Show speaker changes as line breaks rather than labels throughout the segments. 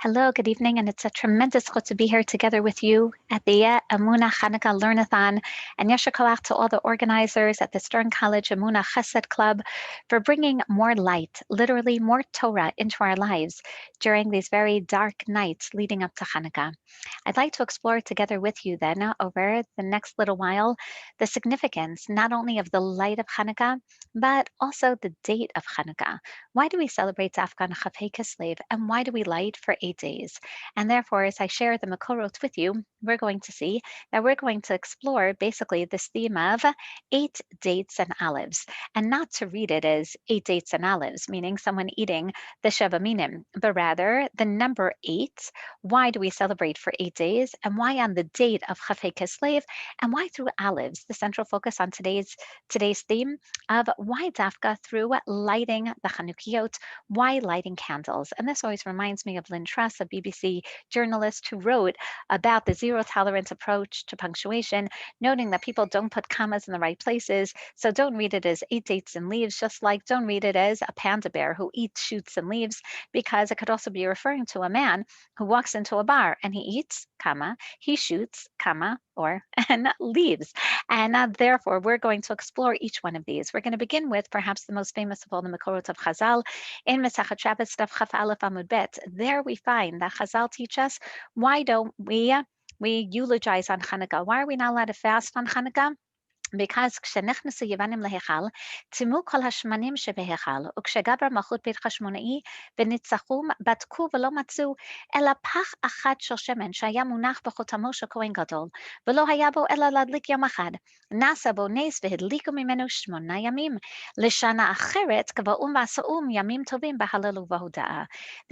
Hello, good evening, and it's a tremendous chut to be here together with you at the Emunah Chanukah Learnathon, and yasher koach to all the organizers at the Stern College Emunah Chesed Club for bringing more light, literally more Torah, into our lives during these very dark nights leading up to Chanukah. I'd like to explore together with you then over the next little while the significance not only of the light of Chanukah, but also the date of Chanukah. Why do we celebrate Afghan Chafei Kislev, and why do we light for 8 days? And therefore, as I share the Makorot with you, we're going to see that we're going to explore basically this theme of 8 dates and olives, and not to read it as 8 dates and olives, meaning someone eating the Sheva Minim, but rather the number 8. Why do we celebrate for 8 days, and why on the date of Chafei Kislev, and why through olives? The central focus on today's theme of why dafka through lighting the Chanukiot, why lighting candles. And this always reminds me of Lynn Truss, a BBC journalist who wrote about the zero tolerance approach to punctuation, noting that people don't put commas in the right places. So don't read it as 8 dates and leaves, just like don't read it as a panda bear who eats shoots and leaves, because it could also be referring to a man who walks into a bar and he eats, comma, he shoots, comma, or and leaves. And therefore, we're going to explore each one of these. We're going to begin with perhaps the most famous of all the Makorot of Chazal in Masachet Shabbos, Daf Chaf Aleph Amud Bet. There we find that Chazal teach us why don't we eulogize on Hanukkah? Why are we not allowed to fast on Hanukkah? Because כשנכנסו יוונים להיכל, טימאו כל השמנים שבהיכל, וכשגבר מלכות בית חשמונאי וניצחום, בדקו ולא מצאו, אלא פח אחד של שמן שהיה מונח בחותמו של כהן גדול, ולא היה בו אלא להדליק יום אחד. נעשה בו נס והדליקו ממנו 8 ימים. לשנה אחרת קבעו ועשאום ימים טובים בהלל ובהודאה.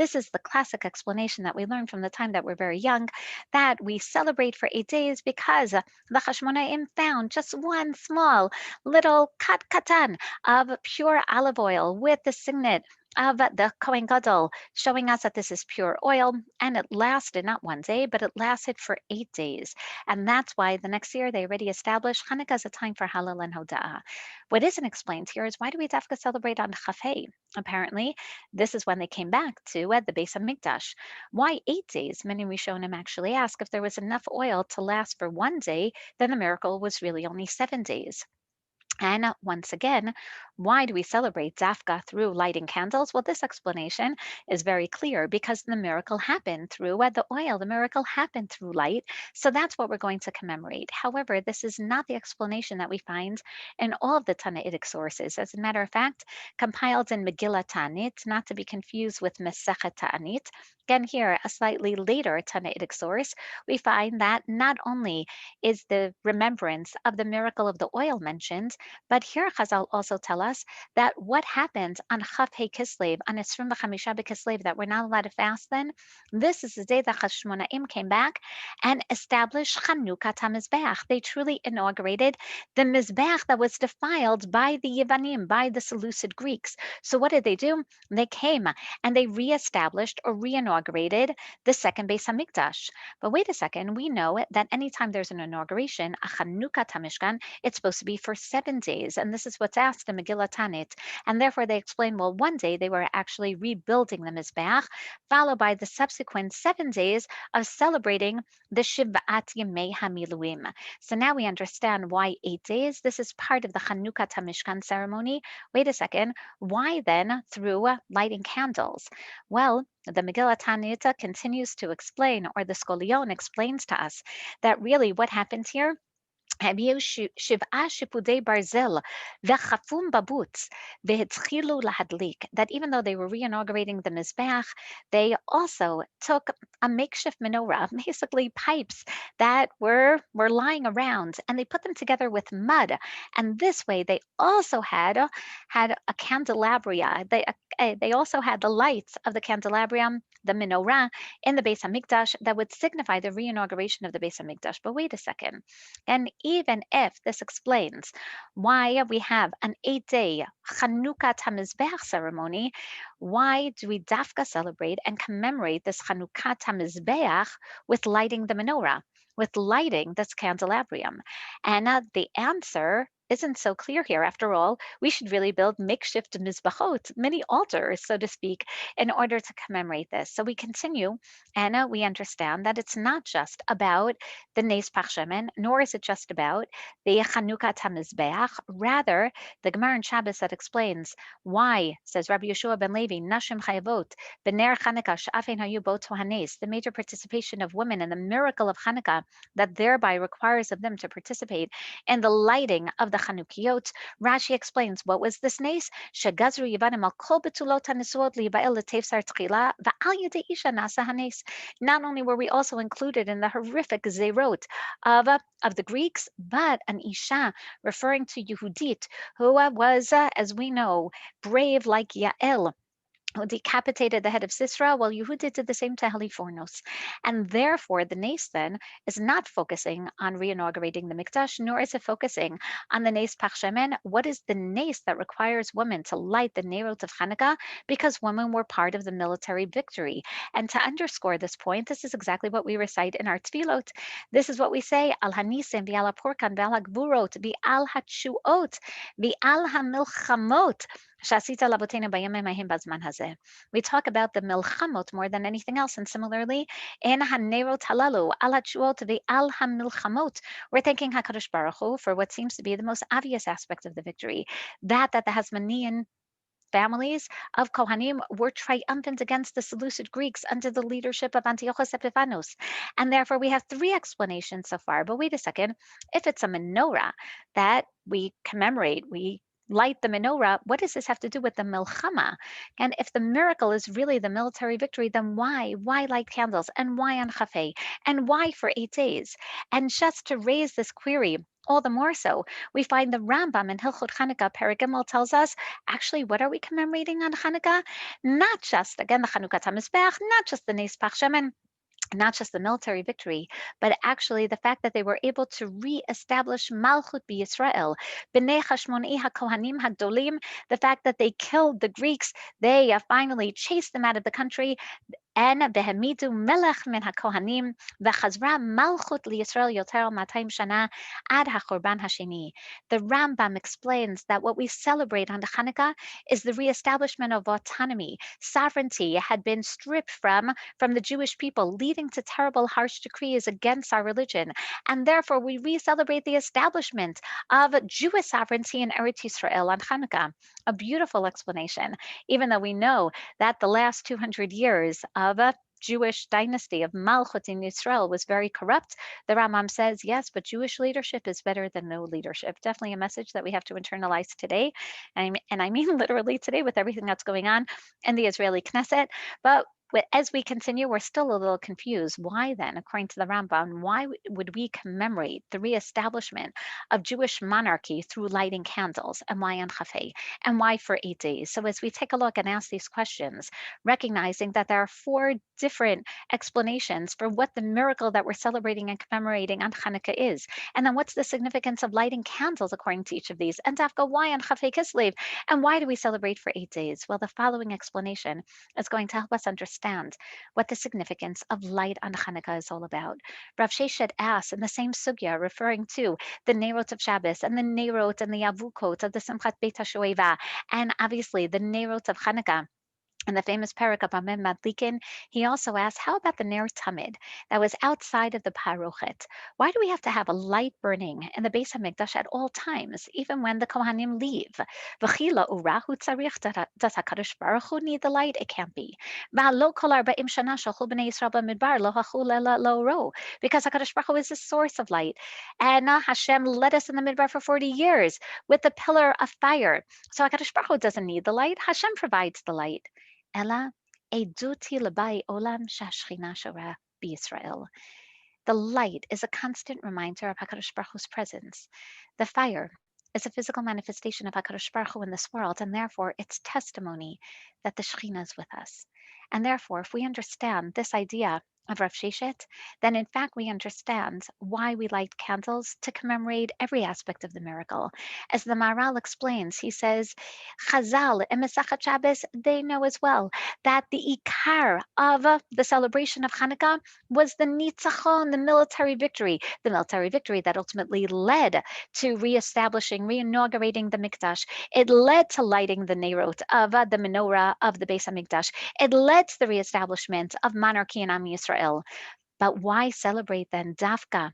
This is the classic explanation that we learn from the time that we're very young, that we celebrate for 8 days because the Hashmonaim found just one small little katan of pure olive oil with the signet of the Kohen Gadol, showing us that this is pure oil, and it lasted not 1 day, but it lasted for 8 days. And that's why the next year they already established Hanukkah as a time for Halal and Hoda'ah. What isn't explained here is why do we dafka celebrate on Chafei? Apparently, this is when they came back to the base of Mikdash. Why 8 days? Many Rishonim actually ask if there was enough oil to last for 1 day, then the miracle was really only 7 days. And once again, why do we celebrate Zafka through lighting candles? Well, this explanation is very clear because the miracle happened through the oil. The miracle happened through light. So that's what we're going to commemorate. However, this is not the explanation that we find in all of the Tanaitic sources. As a matter of fact, compiled in Megillah Ta'anit, not to be confused with Masechet Ta'anit. Again, here, a slightly later Tanaitic source, we find that not only is the remembrance of the miracle of the oil mentioned, but here Chazal also tell us that what happened on Chaf Hey Kislev, on Esrim B'Chamisha B'Kislev, that we're not allowed to fast then, this is the day that Hashmonaim came back and established Chanukah HaMizbeach. They truly inaugurated the Mizbeach that was defiled by the Yevanim, by the Seleucid Greeks. So what did they do? They came and they reestablished or reinaugurated the second Beis HaMikdash. But wait a second, we know that anytime there's an inauguration, a Chanukah HaMishkan, it's supposed to be for 7 days. And this is what's asked in Megillah Tanit. And therefore they explain, well, 1 day they were actually rebuilding the Mizbeach, followed by the subsequent 7 days of celebrating the Shiv'at Yemei HaMiluim. So now we understand why 8 days. This is part of the Chanukah HaMishkan ceremony. Wait a second, why then through lighting candles? Well, the Megillah Tanita continues to explain, or the Skolion explains to us, that really what happens here, הביאו 7 שיפודי ברזל וחפום בבוץ והתחילו להדליק. That even though they were reinaugurating the Mizbeach, they also took a makeshift menorah, basically pipes that were lying around, and they put them together with mud. And this way they also had a candelabra. They also had the lights of the candelabrum, the menorah, in the Beis HaMikdash that would signify the reinauguration of the Beis HaMikdash. But wait a second. And even if this explains why we have an 8-day Chanukah HaMizbeach ceremony, why do we dafka celebrate and commemorate this Chanukah HaMizbeach with lighting the menorah, with lighting this candelabrum? And the answer isn't so clear here. After all, we should really build makeshift mizbachot, mini altars, so to speak, in order to commemorate this. So we continue, and we understand that it's not just about the Nes Pachshemen, nor is it just about the Chanukah Tamizbeach. Rather, the Gemara in Shabbos that explains why, says Rabbi Yeshua ben Levi, Nashim Chayavot, Bener Chanukah, Sha'afin Hayu Bo Tohanes, the major participation of women in the miracle of Chanukah that thereby requires of them to participate in the lighting of the Chanukiot. Rashi explains what was this nes? Shagazru Yivanim al kol betulot hanisuot liyiba'el letefsar tchila va'al yedei isha nasa hanes. Not only were we also included in the horrific zerot of the Greeks, but an isha, referring to Yehudit, who was, as we know, brave like Yael, who decapitated the head of Sisera, while Yehuda did the same to Halifornos. And therefore, the Nes then is not focusing on reinaugurating the Mikdash, nor is it focusing on the Nes Pachshemen. What is the Nes that requires women to light the Nerot of Hanukkah? Because women were part of the military victory. And to underscore this point, this is exactly what we recite in our tefillot. This is what we say, Al Hanisim, V'al HaPorkan, V'al HaGvurot, V'al HaTshuot, V'al HaMilchamot, we talk about the milchamot more than anything else, and similarly, in hanerot halalu al hatshuot ve'al hamilchamot, we're thanking Hakadosh Baruch Hu for what seems to be the most obvious aspect of the victory, that the Hasmonean families of Kohanim were triumphant against the Seleucid Greeks under the leadership of Antiochus Epiphanes. And therefore, we have three explanations so far. But wait a second, if it's a menorah that we commemorate, we light the menorah, what does this have to do with the milchama? And if the miracle is really the military victory, then why? Why light candles? And why on Chafei? And why for 8 days? And just to raise this query, all the more so, we find the Rambam in Hilchot Chanukah, Paragimel, tells us, actually, what are we commemorating on Chanukah? Not just, again, the Chanukah Tamizbeach, not just the Nes Pachshemen, not just the military victory, but actually the fact that they were able to re-establish Malchut B'Yisrael, B'nei Hashmonei HaKohanim HaGdolim, the fact that they killed the Greeks, they finally chased them out of the country, and Behemidu Melech min HaKohanim v'chazra Malchut LiYisrael Yoter 200 Shana ad HaChurban Hasheni. The Rambam explains that what we celebrate on the Hanukkah is the reestablishment of autonomy. Sovereignty had been stripped from the Jewish people, leading to terrible, harsh decrees against our religion. And therefore, we re-celebrate the establishment of Jewish sovereignty in Eretz Yisrael on Hanukkah. A beautiful explanation, even though we know that the last 200 years of a Jewish dynasty of Malchut in Israel was very corrupt. The Rambam says, yes, but Jewish leadership is better than no leadership. Definitely a message that we have to internalize today. And I mean literally today with everything that's going on in the Israeli Knesset. But as we continue, we're still a little confused. Why then, according to the Rambam, why would we commemorate the reestablishment of Jewish monarchy through lighting candles? And why on Chafei? And why for 8 days? So as we take a look and ask these questions, recognizing that there are 4 different explanations for what the miracle that we're celebrating and commemorating on Hanukkah is. And then what's the significance of lighting candles according to each of these? And Dafka, why on Chafei Kislev? And why do we celebrate for 8 days? Well, the following explanation is going to help us understand what the significance of light on Hanukkah is all about. Rav Sheshet asks in the same sugya, referring to the Nerot of Shabbos and the Nerot and the Avukot of the Simchat Beit HaShoeva, and obviously the Nerot of Hanukkah. In the famous parak of Amem Madlikin, he also asked, how about the Ner Tamid that was outside of the Parochet? Why do we have to have a light burning in the Beis HaMikdash at all times, even when the Kohanim leave? V'chila urahu tzarich, does HaKadosh Baruch Hu need the light? It can't be. V'alo kol arba'im shana shalchu b'nei Yisrael b'midbar lo hachu lo ro, because HaKadosh Baruch Hu is the source of light. And Hashem led us in the Midbar for 40 years with the pillar of fire. So HaKadosh Baruch Hu doesn't need the light. Hashem provides the light. Ella eduti labai olam shashchina shara b'Yisrael. The light is a constant reminder of HaKadosh Baruch Hu's presence. The fire is a physical manifestation of HaKadosh Baruch Hu in this world, and therefore it's testimony that the Shekhinah is with us. And therefore, if we understand this idea of Rav Sheshet, then in fact we understand why we light candles to commemorate every aspect of the miracle. As the Maharal explains, he says, Chazal and Mesachat Shabbos, they know as well that the ikar of the celebration of Hanukkah was the nitzachon, the military victory that ultimately led to reestablishing, reinaugurating the Mikdash. It led to lighting the Nerot of the menorah of the Beis HaMikdash. It led to the reestablishment of monarchy in Am Yisrael. But why celebrate then Dafka,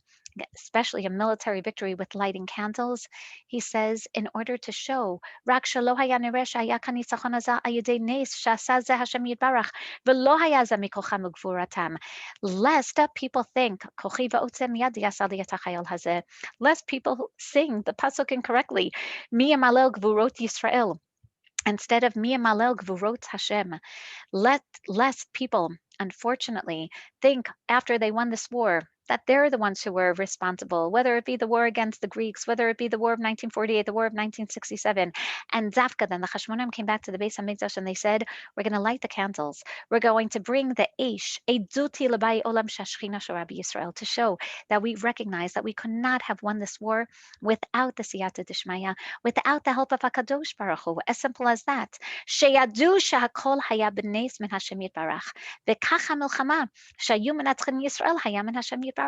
especially a military victory with lighting candles? He says, in order to show, "Rak shelo haya nireh shehaya kan nitzachon hazeh al yedei nes she'asa zeh Hashem yitbarach, v'lo haya zeh mikocham ugvuratam," lest people think, "Kochi va'otzem yad yasal yatachayil hazeh," lest people sing the pasuk incorrectly, "Mi yamalel gvurot Yisrael," instead of "Mi yamalel gvurot Hashem." Let less people, unfortunately, think after they won this war that they're the ones who were responsible, whether it be the war against the Greeks, whether it be the war of 1948, the war of 1967. And Zafka, then the Hashmonaim came back to the Beis HaMikdash and they said, we're going to light the candles. We're going to bring the Eish, Eiduti Labai Olam Shashchina Shorabi Yisrael, to show that we recognize that we could not have won this war without the Siyata Dishmaya, without the help of HaKadosh Baruch Hu. As simple as that. שידעו שהכל היה בנס מן השם יתברך, וכך המלחמה שהיו מנצחים ישראל היה מן השם יתברך.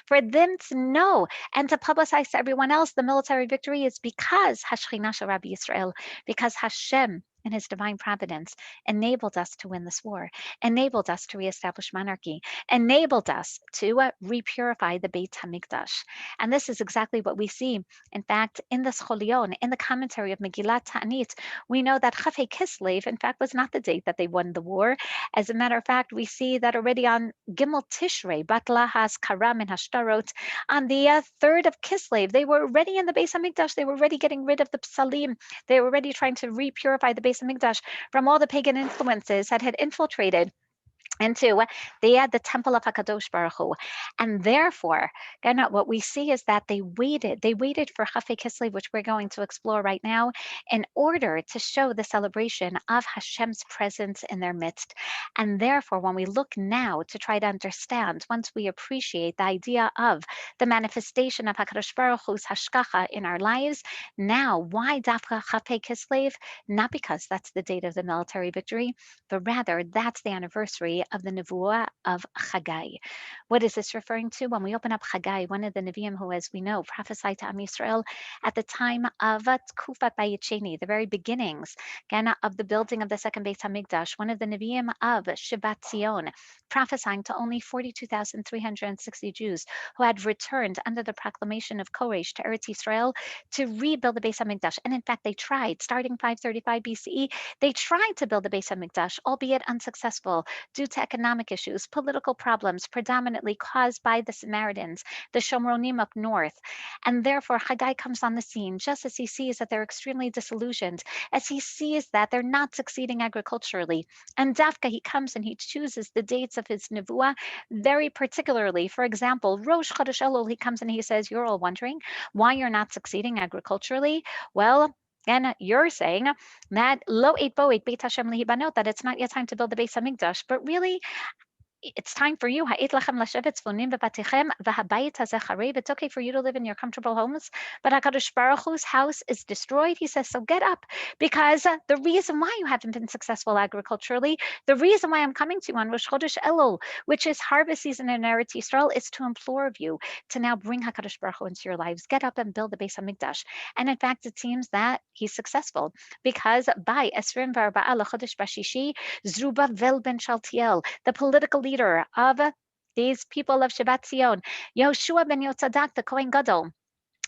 For them to know and to publicize to everyone else the military victory is because Hashchina shel Rabbi Yisrael, because Hashem in his divine providence enabled us to win this war, enabled us to reestablish monarchy, enabled us to repurify the Beit HaMikdash. And this is exactly what we see. In fact, in the Scholion, in the commentary of Megillat Ta'anit, we know that Chafei Kislev, in fact, was not the date that they won the war. As a matter of fact, we see that already on Gimel Tishrei, Batla has Karam and Hashtarot, on the 3rd of Kislev, they were already in the Beis HaMikdash. They were already getting rid of the Psalim. They were already trying to repurify the Beis HaMikdash from all the pagan influences that had infiltrated into the temple of Hakadosh Baruch Hu, and therefore, again, what we see is that they waited. They waited for Chafei Kislev, which we're going to explore right now, in order to show the celebration of Hashem's presence in their midst. And therefore, when we look now to try to understand, once we appreciate the idea of the manifestation of Hakadosh Baruch Hu's hashkacha in our lives, now why Dafka Chafei Kislev? Not because that's the date of the military victory, but rather that's the anniversary of the Nevuah of Chagai. What is this referring to? When we open up Chagai, one of the Nevi'im who, as we know, prophesied to Am Yisrael at the time of Tkufat Bayit Sheni, the very beginnings again, of the building of the second Beit HaMikdash, one of the Nevi'im of Shivat Zion, prophesying to only 42,360 Jews who had returned under the proclamation of Koresh to Eretz Yisrael to rebuild the Beit HaMikdash. And in fact, they tried, starting 535 BCE, they tried to build the Beit HaMikdash, albeit unsuccessful due to economic issues, political problems, predominantly caused by the Samaritans, the Shomronim up north. And therefore, Haggai comes on the scene just as he sees that they're extremely disillusioned, as he sees that they're not succeeding agriculturally. And Dafka, he comes and he chooses the dates of his Nevuah very particularly. For example, Rosh Chodesh Elul, he comes and he says, you're all wondering why you're not succeeding agriculturally. Well, and you're saying that lo et boet beit Hashem lihibanot, that it's not yet time to build the Beis Hamikdash, but really it's time for you. Ha'it lachem lashevet zvonim bebatichem v'habayit hazeh charev. It's okay for you to live in your comfortable homes, but HaKadosh Baruch Hu's house is destroyed. He says, so get up, because the reason why you haven't been successful agriculturally, the reason why I'm coming to you on Rosh Chodesh Elul, which is harvest season in Eretz Yisrael, is to implore of you to now bring HaKadosh Baruch Hu into your lives. Get up and build the Beis HaMikdash. And in fact, it seems that he's successful, because by Esrim V'Arba'a L'Chodesh Bashishi, Zerubbabel ben Shaltiel, the political leader of these people of Shabbat Zion, Yoshua ben Yotzadak, the Kohen Gadol,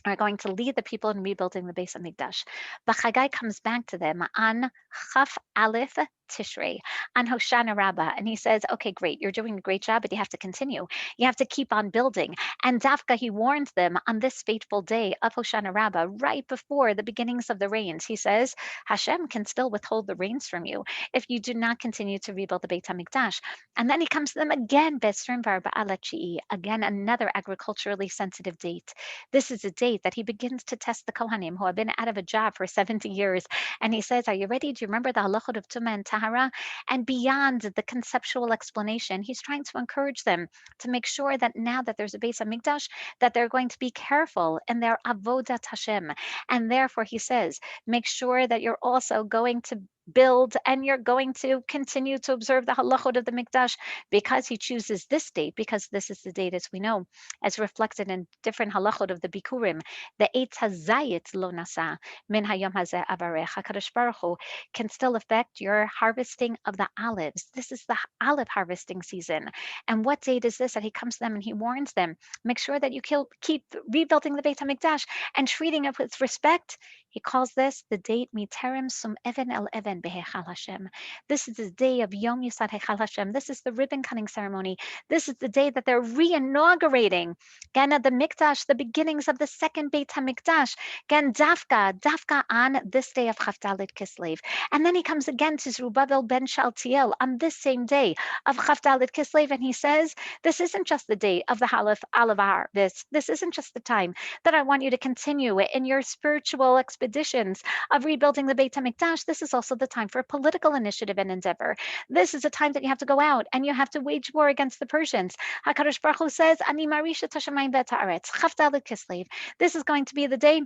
are going to lead the people in rebuilding the Beis Hamikdash. But Haggai comes back to them on Chaf Aleph Tishrei, on Hoshana Rabbah, and he says, okay, great, you're doing a great job, but you have to continue. You have to keep on building. And Dafka, he warns them on this fateful day of Hoshana Rabbah, right before the beginnings of the rains. He says, Hashem can still withhold the rains from you if you do not continue to rebuild the Beit HaMikdash. And then he comes to them again, Besrim Varba'ala Chi'i, again, another agriculturally sensitive date. This is a date that he begins to test the Kohanim who have been out of a job for 70 years. And he says, are you ready? Do you remember the halachot of Tumah and tahara, and beyond the conceptual explanation, he's trying to encourage them to make sure that now that there's a Beis Hamikdash, that they're going to be careful in their avodat Hashem. And therefore, he says, make sure that you're also going to build and you're going to continue to observe the halachot of the mikdash, because he chooses this date, because this is the date, as we know, as reflected in different halachot of the bikurim. The Eitz Hazayit lo nasa min hayom hazeh avarech. HaKadosh Baruch Hu can still affect your harvesting of the olives. This is the olive harvesting season. And what date is this that he comes to them and he warns them, make sure that you keep rebuilding the Beit HaMikdash and treating it with respect. He calls this the date Miterem Sum Even El Even Behechal Hashem. This is the day of Yom Yisad Hechal Hashem. This is the ribbon cutting ceremony. This is the day that they're re-inaugurating again the Mikdash, the beginnings of the second Beit HaMikdash. Again, Dafka on this day of Chavdalit Kislev. And then he comes again to Zerubbabel ben Shaltiel on this same day of Chavdalit Kislev, and he says, this isn't just the day of the olive harvest. This isn't just the time that I want you to continue in your spiritual expeditions of rebuilding the Beit HaMikdash. This is also the time for a political initiative and endeavor. This is a time that you have to go out and you have to wage war against the Persians. HaKadosh Baruch Hu says, Ani marisha tashamayim v'ta'aretz, Chavdalit Kislev. This is going to be the day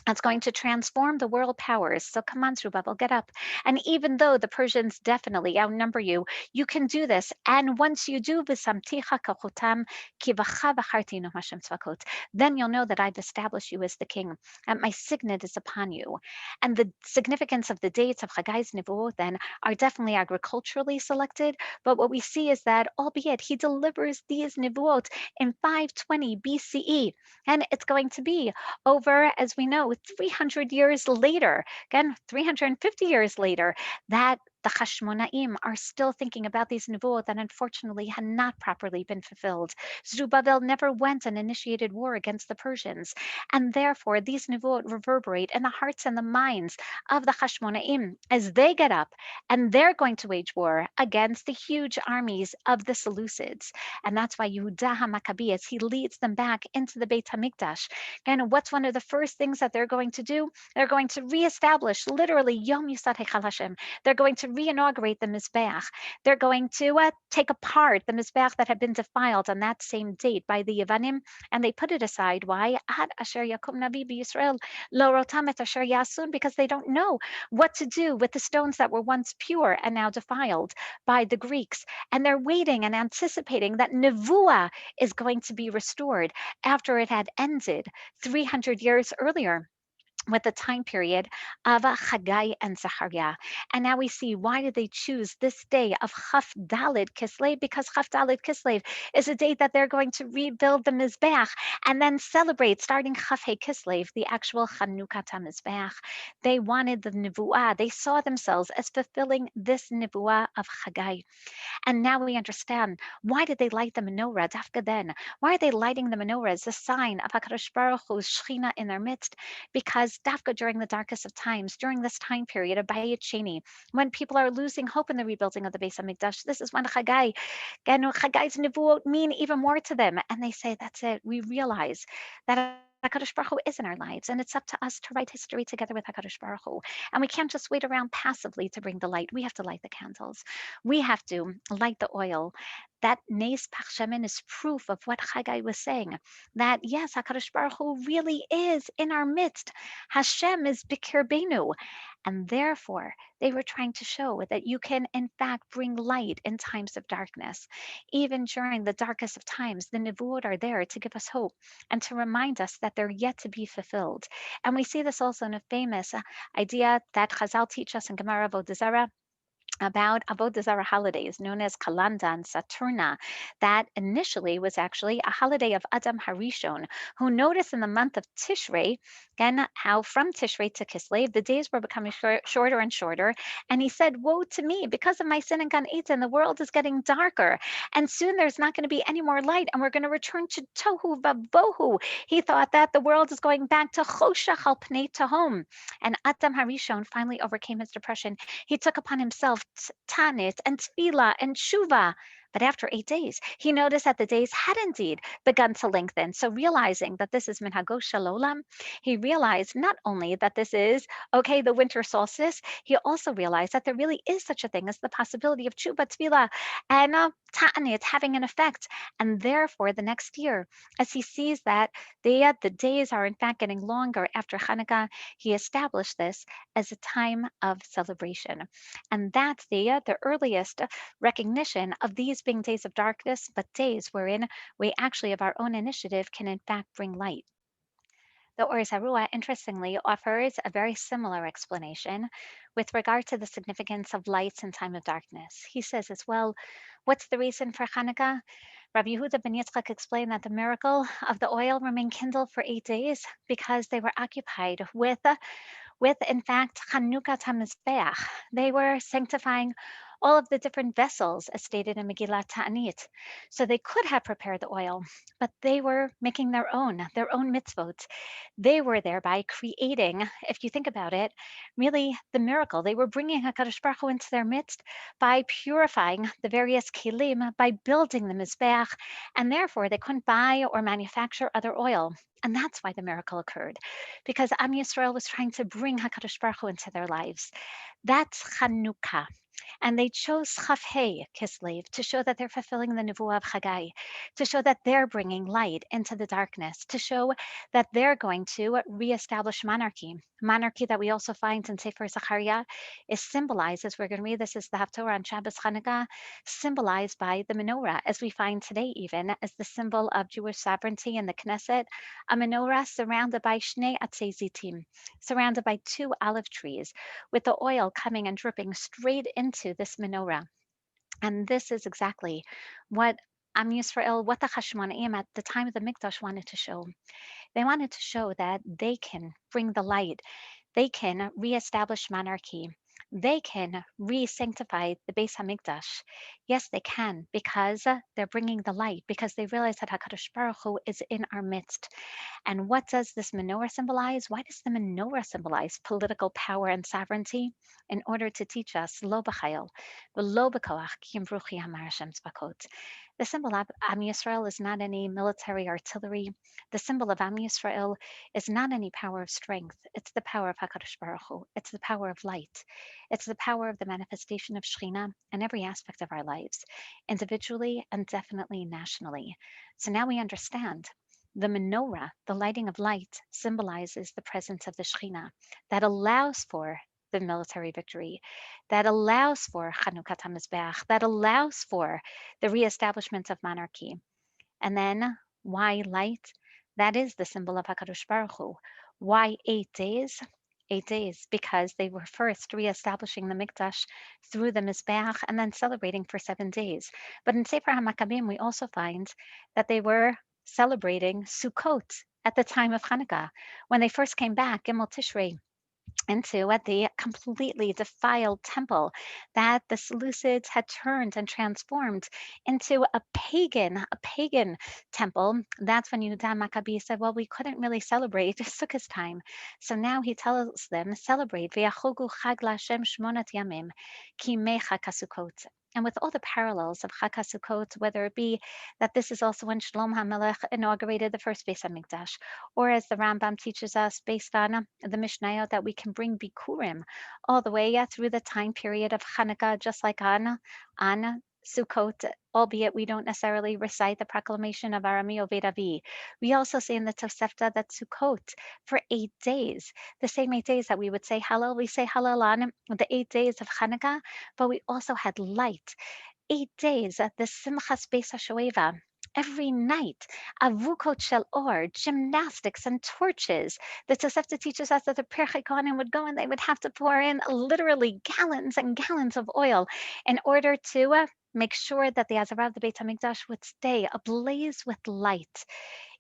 that's going to transform the world powers. So come on, Zerubbabel, get up. And even though the Persians definitely outnumber you, you can do this. And once you do, then you'll know that I've established you as the king, and my signet is upon you. And the significance of the dates of Chaggai's Nevuot then are definitely agriculturally selected. But what we see is that, albeit he delivers these Nevuot in 520 BCE, and it's going to be over, as we know, 300 years later, again, 350 years later, that the Hashmonaim are still thinking about these nevuot that unfortunately had not properly been fulfilled. Zerubbabel never went and initiated war against the Persians, and therefore these nevuot reverberate in the hearts and the minds of the Hashmonaim as they get up and they're going to wage war against the huge armies of the Seleucids. And that's why Yehuda HaMaccabee, as he leads them back into the Beit HaMikdash, and what's one of the first things that they're going to do? They're going to reestablish literally Yom Yisad Hechal Hashem. They're going to re-inaugurate the Mizbeach. They're going to take apart the Mizbeach that had been defiled on that same date by the Yevanim, and they put it aside. Why? Ad Asher Yakum Navi B'Yisrael Lo Rotam Et Asher Yasun, because they don't know what to do with the stones that were once pure and now defiled by the Greeks. And they're waiting and anticipating that Nevuah is going to be restored after it had ended 300 years earlier with the time period of Haggai and Zechariah. And now we see, why did they choose this day of Chaf Dalid Kislev? Because Chaf Dalid Kislev is a date that they're going to rebuild the Mizbeach and then celebrate, starting Chaf He Kislev, the actual Chanukah Mizbeach. They wanted the Nevuah. They saw themselves as fulfilling this Nevuah of Haggai. And now we understand, why did they light the menorah dafka then? Why are they lighting the menorah as a sign of HaKadosh Baruch Hu's Shechina in their midst? Because dafka during the darkest of times, during this time period of Bayit Sheni, when people are losing hope in the rebuilding of the Beis HaMikdash, this is when Chaggai's Nevuot mean even more to them. And they say, that's it. We realize that HaKadosh Baruch Hu is in our lives, and it's up to us to write history together with HaKadosh Baruch Hu. And we can't just wait around passively to bring the light. We have to light the candles. We have to light the oil. That Nes Pachshemen is proof of what Haggai was saying, that yes, HaKadosh Baruch Hu really is in our midst. Hashem is Bikirbeinu. And therefore, they were trying to show that you can, in fact, bring light in times of darkness. Even during the darkest of times, the Nevuot are there to give us hope and to remind us that they're yet to be fulfilled. And we see this also in a famous idea that Chazal teach us in Gemara Avodah Zarah about Avodah Zarah holidays known as Kalanda and Saturna, that initially was actually a holiday of Adam Harishon, who noticed in the month of Tishrei, again, how from Tishrei to Kislev, the days were becoming shorter and shorter. And he said, woe to me, because of my sin in Gan Eden, the world is getting darker. And soon there's not going to be any more light, and we're going to return to Tohu Vavohu. He thought that the world is going back to Choshech al Pnei Tehom. And Adam Harishon finally overcame his depression. He took upon himself Tanit and Tefillah and Tshuva. But after 8 days, he noticed that the days had indeed begun to lengthen. So, realizing that this is minhago shalolam, he realized not only that this is, okay, the winter solstice, he also realized that there really is such a thing as the possibility of tshuva tefillah and ta'anit having an effect. And therefore, the next year, as he sees that the days are in fact getting longer after Hanukkah, he established this as a time of celebration. And that's the earliest recognition of these being days of darkness, but days wherein we actually, of our own initiative, can in fact bring light. The Or Zarua, interestingly, offers a very similar explanation with regard to the significance of lights in time of darkness. He says as well, what's the reason for Hanukkah? Rabbi Yehuda ben Yitzchak explained that the miracle of the oil remained kindled for 8 days because they were occupied with, in fact, Chanukat HaMizbeach. They were sanctifying all of the different vessels, as stated in Megillat Ta'anit. So they could have prepared the oil, but they were making their own mitzvot. They were thereby creating, if you think about it, really the miracle. They were bringing HaKadosh Baruch Hu into their midst by purifying the various kelim, by building the Mizbeach, and therefore they couldn't buy or manufacture other oil. And that's why the miracle occurred, because Am Yisrael was trying to bring HaKadosh Baruch Hu into their lives. That's Chanukah. And they chose Chafhei Kislev to show that they're fulfilling the Nevuah of Haggai, to show that they're bringing light into the darkness, to show that they're going to reestablish monarchy. Monarchy that we also find in Sefer Zechariah is symbolized, as we're going to read this as the Haftorah on Shabbos Chanukah, symbolized by the menorah, as we find today even as the symbol of Jewish sovereignty in the Knesset, a menorah surrounded by Shnei Atzei Zitim, surrounded by two olive trees, with the oil coming and dripping straight into this menorah. And this is exactly what Am Yisrael, what the Hashmonaim at the time of the Mikdash wanted to show. They wanted to show that they can bring the light, they can reestablish monarchy, they can re-sanctify the Beis Hamikdash. Yes, they can, because they're bringing the light, because they realize that Hakadosh Baruch Hu is in our midst. And what does this menorah symbolize? Why does the menorah symbolize political power and sovereignty? In order to teach us, lo b'chayil, v'lo b'koach, ki yimruchi hamar Hashem tzvakot. The symbol of Am Yisrael is not any military artillery. The symbol of Am Yisrael is not any power of strength. It's the power of HaKadosh Baruch Hu. It's the power of light. It's the power of the manifestation of Shekhinah in every aspect of our lives, individually and definitely nationally. So now we understand the menorah, the lighting of light, symbolizes the presence of the Shekhinah that allows for the military victory, that allows for Chanukat HaMizbeach, that allows for the reestablishment of monarchy. And then why light? That is the symbol of HaKadosh Baruch Hu. Why 8 days? 8 days, because they were first reestablishing the Mikdash through the Mizbeach and then celebrating for 7 days. But in Sefer HaMaccabim, we also find that they were celebrating Sukkot at the time of Hanukkah. When they first came back, Gimel Tishrei, into at the completely defiled temple that the Seleucids had turned and transformed into a pagan temple. That's when Yehuda Maccabi said, well, we couldn't really celebrate Sukkot time. So now he tells them, celebrate V'yachogu chag laHashem shmonat yamim ki mecha kasukot. And with all the parallels of Chag HaSukkot, whether it be that this is also when Shalom HaMelech inaugurated the first Beis HaMikdash, or as the Rambam teaches us based on the Mishnayot, that we can bring Bikurim all the way through the time period of Hanukkah, just like on Sukkot, albeit we don't necessarily recite the proclamation of Arami Oved Avi. We also say in the Tosefta that Sukkot for 8 days, the same 8 days that we would say Hallel, we say Hallel on the 8 days of Hanukkah, but we also had light. 8 days at the Simchas Beis HaShoeva. Every night, avukot shel or, gymnastics and torches. The Tosefta teaches us that the Pirchei Kohanim would go and they would have to pour in literally gallons and gallons of oil in order to make sure that the Azarah of the Beit HaMikdash would stay ablaze with light.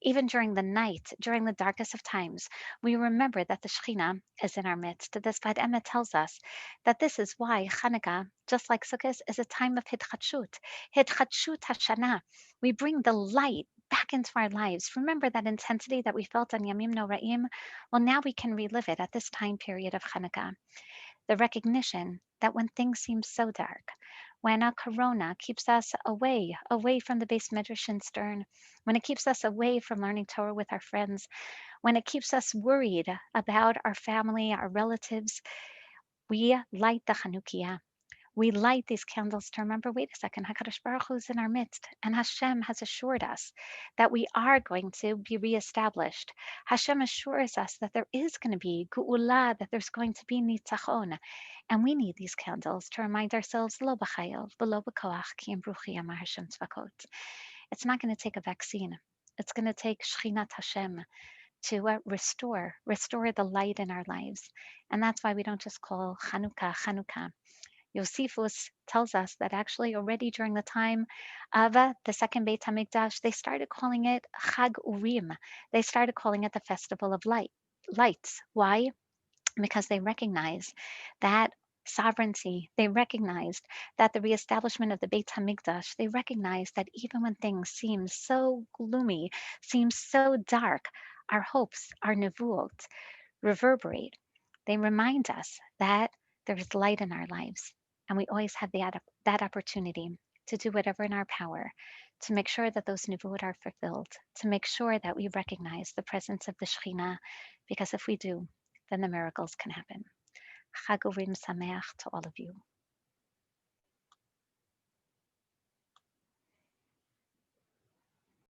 Even during the night, during the darkest of times, we remember that the Shekhinah is in our midst. The Sfat Emet tells us that this is why Chanukah, just like Sukkot, is a time of Hitchachut Hashanah. We bring the light back into our lives. Remember that intensity that we felt on Yamim Noraim? Well, now we can relive it at this time period of Chanukah. The recognition that when things seem so dark, when a corona keeps us away from the base medrash in Stern, when it keeps us away from learning Torah with our friends, when it keeps us worried about our family, our relatives, we light the Chanukiah. We light these candles to remember, wait a second, HaKadosh Baruch Hu is in our midst, and Hashem has assured us that we are going to be reestablished. Hashem assures us that there is going to be Geula, that there's going to be Nitzachon, and we need these candles to remind ourselves, Lo b'chayil, v'lo b'koach, ki em bruchi amar Hashem tzvakot. It's not going to take a vaccine. It's going to take Shechinat Hashem to restore the light in our lives. And that's why we don't just call Chanukah, Chanukah. Josephus tells us that actually already during the time of the second Beit HaMikdash, they started calling it Chag Urim. They started calling it the Festival of Lights. Why? Because they recognize that sovereignty. They recognized that the reestablishment of the Beit HaMikdash, they recognized that even when things seem so gloomy, seem so dark, our hopes, our nevuot, reverberate. They remind us that there is light in our lives, and we always have that opportunity to do whatever in our power to make sure that those nivuot are fulfilled, to make sure that we recognize the presence of the Shekhinah, because if we do, then the miracles can happen. Chag Urim Sameach to all of you.